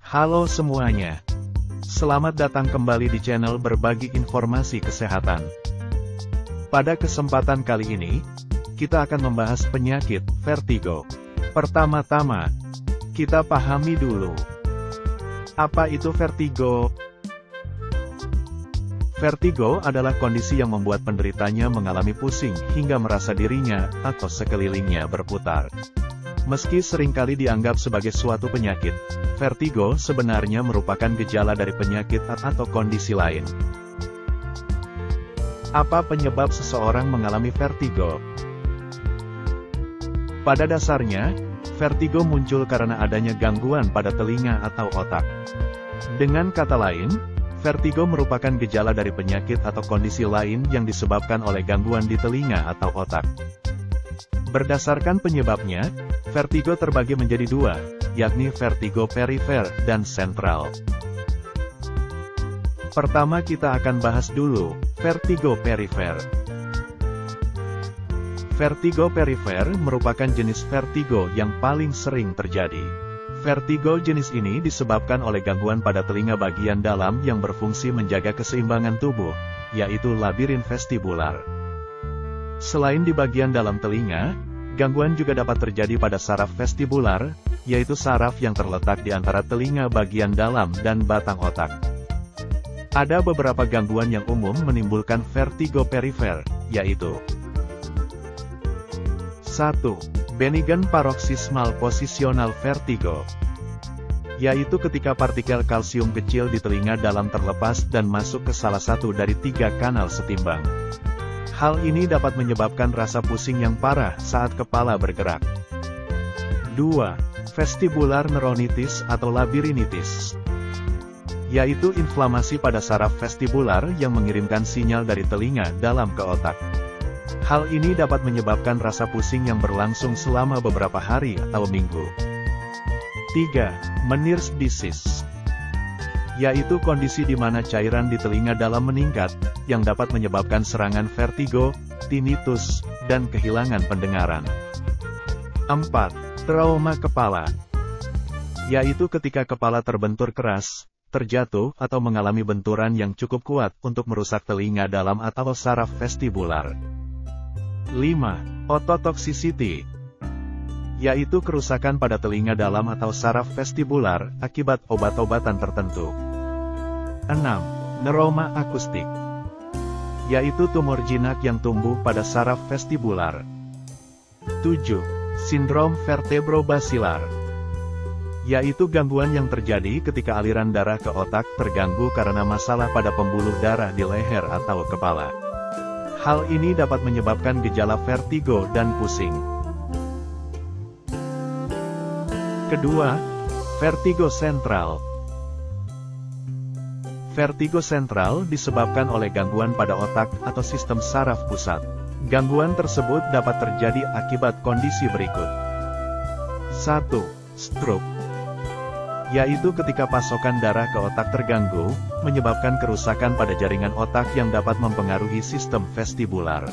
Halo semuanya. Selamat datang kembali di channel berbagi informasi kesehatan. Pada kesempatan kali ini, kita akan membahas penyakit vertigo. Pertama-tama, kita pahami dulu. Apa itu vertigo? Vertigo adalah kondisi yang membuat penderitanya mengalami pusing hingga merasa dirinya atau sekelilingnya berputar. Meski seringkali dianggap sebagai suatu penyakit, vertigo sebenarnya merupakan gejala dari penyakit atau kondisi lain. Apa penyebab seseorang mengalami vertigo? Pada dasarnya, vertigo muncul karena adanya gangguan pada telinga atau otak. Dengan kata lain, vertigo merupakan gejala dari penyakit atau kondisi lain yang disebabkan oleh gangguan di telinga atau otak. Berdasarkan penyebabnya, vertigo terbagi menjadi dua, yakni vertigo perifer dan sentral. Pertama kita akan bahas dulu, vertigo perifer. Vertigo perifer merupakan jenis vertigo yang paling sering terjadi. Vertigo jenis ini disebabkan oleh gangguan pada telinga bagian dalam yang berfungsi menjaga keseimbangan tubuh, yaitu labirin vestibular. Selain di bagian dalam telinga, gangguan juga dapat terjadi pada saraf vestibular, yaitu saraf yang terletak di antara telinga bagian dalam dan batang otak. Ada beberapa gangguan yang umum menimbulkan vertigo perifer, yaitu 1. Benign paroxysmal positional vertigo, yaitu ketika partikel kalsium kecil di telinga dalam terlepas dan masuk ke salah satu dari 3 kanal setimbang. Hal ini dapat menyebabkan rasa pusing yang parah saat kepala bergerak. 2. Vestibular neuronitis atau labirinitis, yaitu inflamasi pada saraf vestibular yang mengirimkan sinyal dari telinga dalam ke otak. Hal ini dapat menyebabkan rasa pusing yang berlangsung selama beberapa hari atau minggu. 3. Meniere's disease, yaitu kondisi di mana cairan di telinga dalam meningkat, yang dapat menyebabkan serangan vertigo, tinnitus, dan kehilangan pendengaran. 4. Trauma kepala, yaitu ketika kepala terbentur keras, terjatuh atau mengalami benturan yang cukup kuat untuk merusak telinga dalam atau saraf vestibular. 5. Ototoxicity, yaitu kerusakan pada telinga dalam atau saraf vestibular akibat obat-obatan tertentu. 6. Neuroma akustik, yaitu tumor jinak yang tumbuh pada saraf vestibular. 7. Sindrom vertebrobasilar, yaitu gangguan yang terjadi ketika aliran darah ke otak terganggu karena masalah pada pembuluh darah di leher atau kepala. Hal ini dapat menyebabkan gejala vertigo dan pusing. Kedua, vertigo sentral. Vertigo sentral disebabkan oleh gangguan pada otak atau sistem saraf pusat. Gangguan tersebut dapat terjadi akibat kondisi berikut. 1. Stroke, yaitu ketika pasokan darah ke otak terganggu, menyebabkan kerusakan pada jaringan otak yang dapat mempengaruhi sistem vestibular.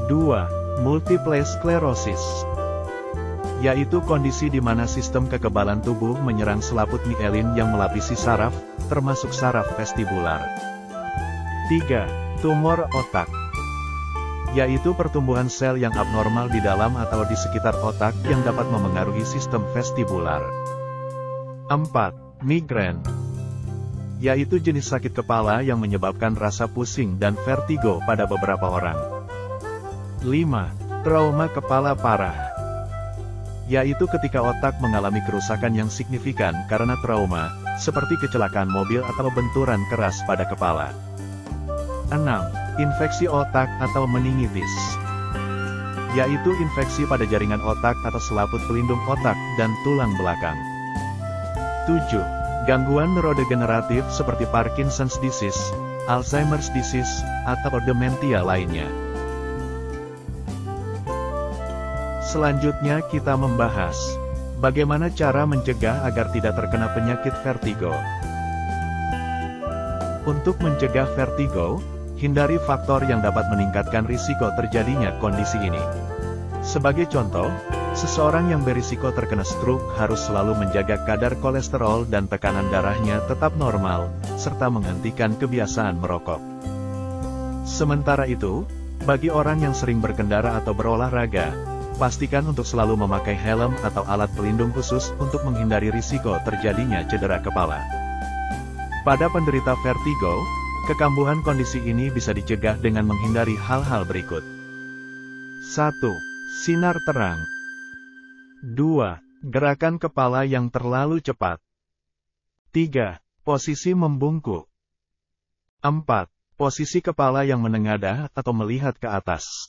2. Multiple sclerosis, yaitu kondisi di mana sistem kekebalan tubuh menyerang selaput mielin yang melapisi saraf, termasuk saraf vestibular. 3. Tumor otak, yaitu pertumbuhan sel yang abnormal di dalam atau di sekitar otak yang dapat memengaruhi sistem vestibular. 4. Migrain, yaitu jenis sakit kepala yang menyebabkan rasa pusing dan vertigo pada beberapa orang. 5. Trauma kepala parah, yaitu ketika otak mengalami kerusakan yang signifikan karena trauma, seperti kecelakaan mobil atau benturan keras pada kepala. 6. Infeksi otak atau meningitis, yaitu infeksi pada jaringan otak atau selaput pelindung otak dan tulang belakang. 7. Gangguan neurodegeneratif seperti Parkinson's disease, Alzheimer's disease, atau dementia lainnya. Selanjutnya kita membahas bagaimana cara mencegah agar tidak terkena penyakit vertigo. Untuk mencegah vertigo, hindari faktor yang dapat meningkatkan risiko terjadinya kondisi ini. Sebagai contoh, Seseorang yang berisiko terkena stroke harus selalu menjaga kadar kolesterol dan tekanan darahnya tetap normal, serta menghentikan kebiasaan merokok. Sementara itu, bagi orang yang sering berkendara atau berolahraga, pastikan untuk selalu memakai helm atau alat pelindung khusus untuk menghindari risiko terjadinya cedera kepala. Pada penderita vertigo, kekambuhan kondisi ini bisa dicegah dengan menghindari hal-hal berikut. 1. Sinar terang. 2. Gerakan kepala yang terlalu cepat. 3. Posisi membungkuk. 4. Posisi kepala yang menengadah atau melihat ke atas.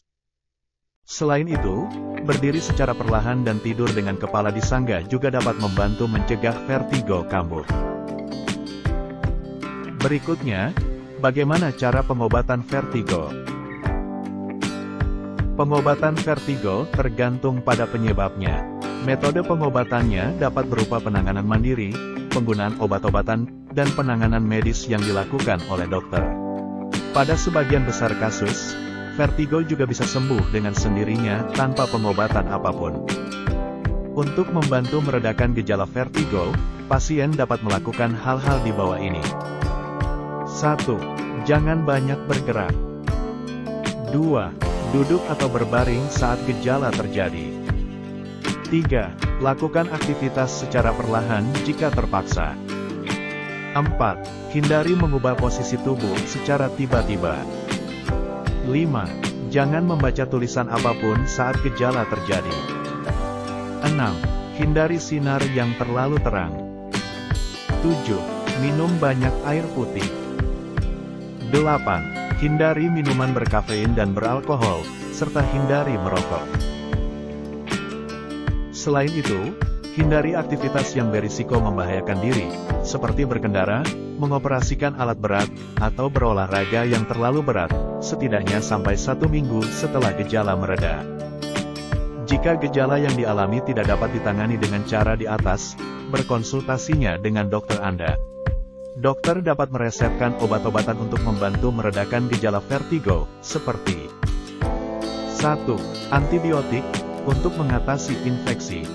Selain itu, berdiri secara perlahan dan tidur dengan kepala disanggah juga dapat membantu mencegah vertigo kambuh. Berikutnya, bagaimana cara pengobatan vertigo? Pengobatan vertigo tergantung pada penyebabnya. Metode pengobatannya dapat berupa penanganan mandiri, penggunaan obat-obatan, dan penanganan medis yang dilakukan oleh dokter. Pada sebagian besar kasus, vertigo juga bisa sembuh dengan sendirinya tanpa pengobatan apapun. Untuk membantu meredakan gejala vertigo, pasien dapat melakukan hal-hal di bawah ini. 1. Jangan banyak bergerak. 2. Duduk atau berbaring saat gejala terjadi. 3. Lakukan aktivitas secara perlahan jika terpaksa. 4. Hindari mengubah posisi tubuh secara tiba-tiba. 5. Jangan membaca tulisan apapun saat gejala terjadi. 6. Hindari sinar yang terlalu terang. 7. Minum banyak air putih. 8. Hindari minuman berkafein dan beralkohol, serta hindari merokok. Selain itu, hindari aktivitas yang berisiko membahayakan diri, seperti berkendara, mengoperasikan alat berat, atau berolahraga yang terlalu berat, setidaknya sampai 1 minggu setelah gejala mereda. Jika gejala yang dialami tidak dapat ditangani dengan cara di atas, berkonsultasinya dengan dokter Anda. Dokter dapat meresepkan obat-obatan untuk membantu meredakan gejala vertigo, seperti 1. Antibiotik, untuk mengatasi infeksi.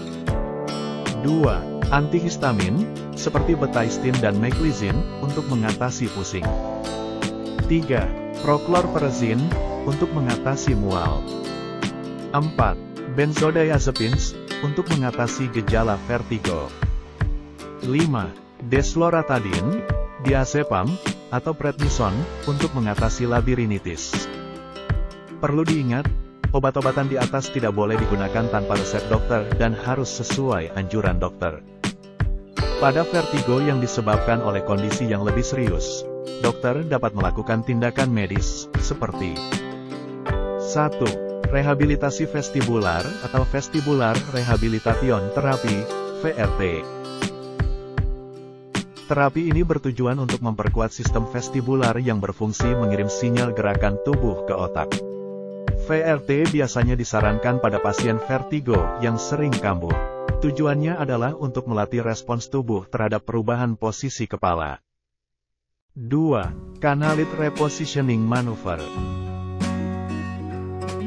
2. Antihistamin, seperti betahistin dan meglizin, untuk mengatasi pusing. 3. Prochlorperazin, untuk mengatasi mual. 4. Benzodiazepines, untuk mengatasi gejala vertigo. 5. Desloratadine, diazepam, atau prednison, untuk mengatasi labirinitis. Perlu diingat, obat-obatan di atas tidak boleh digunakan tanpa resep dokter dan harus sesuai anjuran dokter. Pada vertigo yang disebabkan oleh kondisi yang lebih serius, dokter dapat melakukan tindakan medis, seperti 1. Rehabilitasi vestibular atau vestibular rehabilitation therapy, VRT. Terapi ini bertujuan untuk memperkuat sistem vestibular yang berfungsi mengirim sinyal gerakan tubuh ke otak. VRT biasanya disarankan pada pasien vertigo yang sering kambuh. Tujuannya adalah untuk melatih respons tubuh terhadap perubahan posisi kepala. 2. Cannulate Repositioning Maneuver.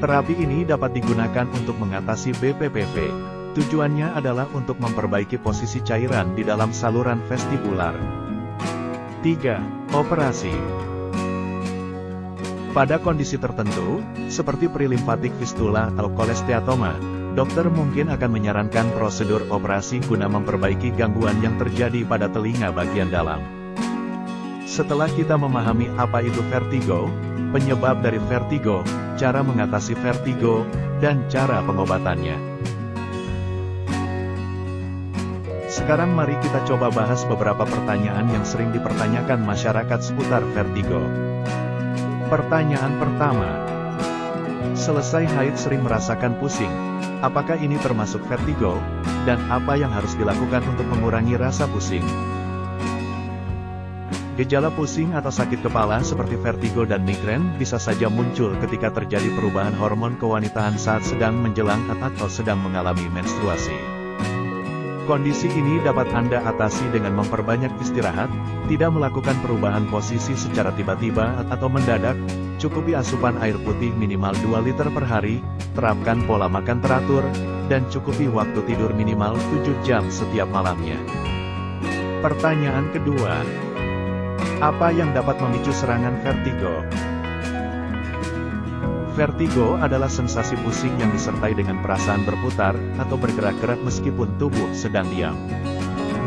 Terapi ini dapat digunakan untuk mengatasi BPPV. Tujuannya adalah untuk memperbaiki posisi cairan di dalam saluran vestibular. 3. Operasi. Pada kondisi tertentu, seperti perilimfatik fistula atau kolesteatoma, dokter mungkin akan menyarankan prosedur operasi guna memperbaiki gangguan yang terjadi pada telinga bagian dalam. Setelah kita memahami apa itu vertigo, penyebab dari vertigo, cara mengatasi vertigo, dan cara pengobatannya. Sekarang mari kita coba bahas beberapa pertanyaan yang sering dipertanyakan masyarakat seputar vertigo. Pertanyaan pertama. Selesai haid sering merasakan pusing. Apakah ini termasuk vertigo? Dan apa yang harus dilakukan untuk mengurangi rasa pusing? Gejala pusing atau sakit kepala seperti vertigo dan migrain bisa saja muncul ketika terjadi perubahan hormon kewanitaan saat sedang menjelang atau sedang mengalami menstruasi. Kondisi ini dapat Anda atasi dengan memperbanyak istirahat, tidak melakukan perubahan posisi secara tiba-tiba atau mendadak, Cukupi asupan air putih minimal 2 liter per hari, terapkan pola makan teratur, dan cukupi waktu tidur minimal 7 jam setiap malamnya. Pertanyaan kedua. Apa yang dapat memicu serangan vertigo? Vertigo adalah sensasi pusing yang disertai dengan perasaan berputar atau bergerak-gerak meskipun tubuh sedang diam.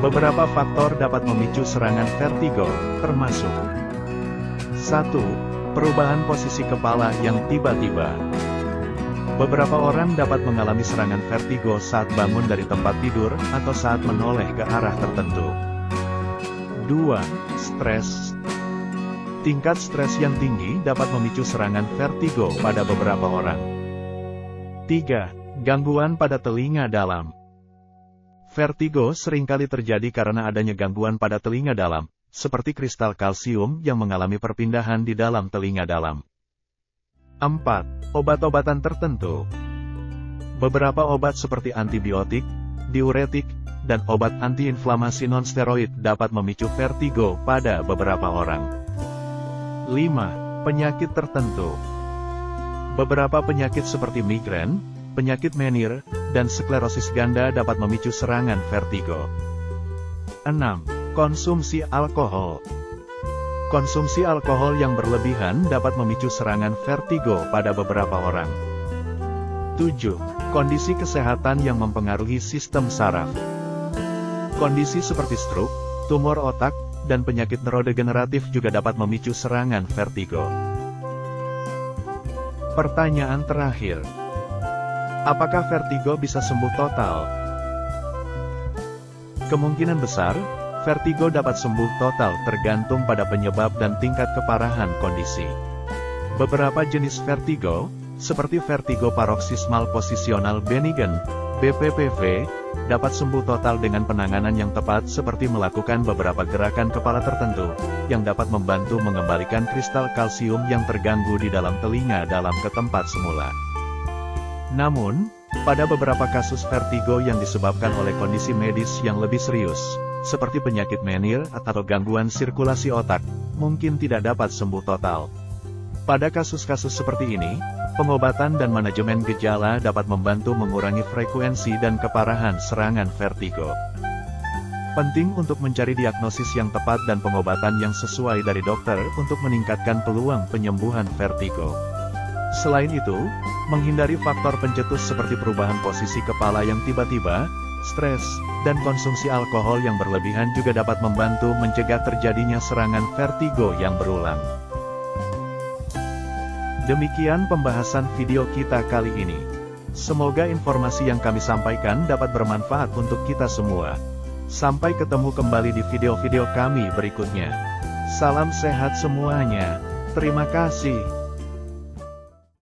Beberapa faktor dapat memicu serangan vertigo, termasuk 1. Perubahan posisi kepala yang tiba-tiba. Beberapa orang dapat mengalami serangan vertigo saat bangun dari tempat tidur atau saat menoleh ke arah tertentu. 2. Stres. Tingkat stres yang tinggi dapat memicu serangan vertigo pada beberapa orang. 3. Gangguan pada telinga dalam. Vertigo seringkali terjadi karena adanya gangguan pada telinga dalam, seperti kristal kalsium yang mengalami perpindahan di dalam telinga dalam. 4. Obat-obatan tertentu. Beberapa obat seperti antibiotik, diuretik, dan obat antiinflamasi non-steroid dapat memicu vertigo pada beberapa orang. 5. Penyakit tertentu. Beberapa penyakit seperti migrain, penyakit menir, dan sklerosis ganda dapat memicu serangan vertigo. 6. Konsumsi alkohol. Konsumsi alkohol yang berlebihan dapat memicu serangan vertigo pada beberapa orang. 7. Kondisi kesehatan yang mempengaruhi sistem saraf. Kondisi seperti stroke, tumor otak, dan penyakit neurodegeneratif juga dapat memicu serangan vertigo. Pertanyaan terakhir. Apakah vertigo bisa sembuh total? Kemungkinan besar, vertigo dapat sembuh total tergantung pada penyebab dan tingkat keparahan kondisi. Beberapa jenis vertigo, seperti vertigo paroksismal posisional benign, BPPV, dapat sembuh total dengan penanganan yang tepat seperti melakukan beberapa gerakan kepala tertentu, yang dapat membantu mengembalikan kristal kalsium yang terganggu di dalam telinga dalam ke tempat semula. Namun, pada beberapa kasus vertigo yang disebabkan oleh kondisi medis yang lebih serius, seperti penyakit menir atau gangguan sirkulasi otak, mungkin tidak dapat sembuh total. Pada kasus-kasus seperti ini, pengobatan dan manajemen gejala dapat membantu mengurangi frekuensi dan keparahan serangan vertigo. Penting untuk mencari diagnosis yang tepat dan pengobatan yang sesuai dari dokter untuk meningkatkan peluang penyembuhan vertigo. Selain itu, menghindari faktor pencetus seperti perubahan posisi kepala yang tiba-tiba, stres, dan konsumsi alkohol yang berlebihan juga dapat membantu mencegah terjadinya serangan vertigo yang berulang. Demikian pembahasan video kita kali ini. Semoga informasi yang kami sampaikan dapat bermanfaat untuk kita semua. Sampai ketemu kembali di video-video kami berikutnya. Salam sehat semuanya. Terima kasih.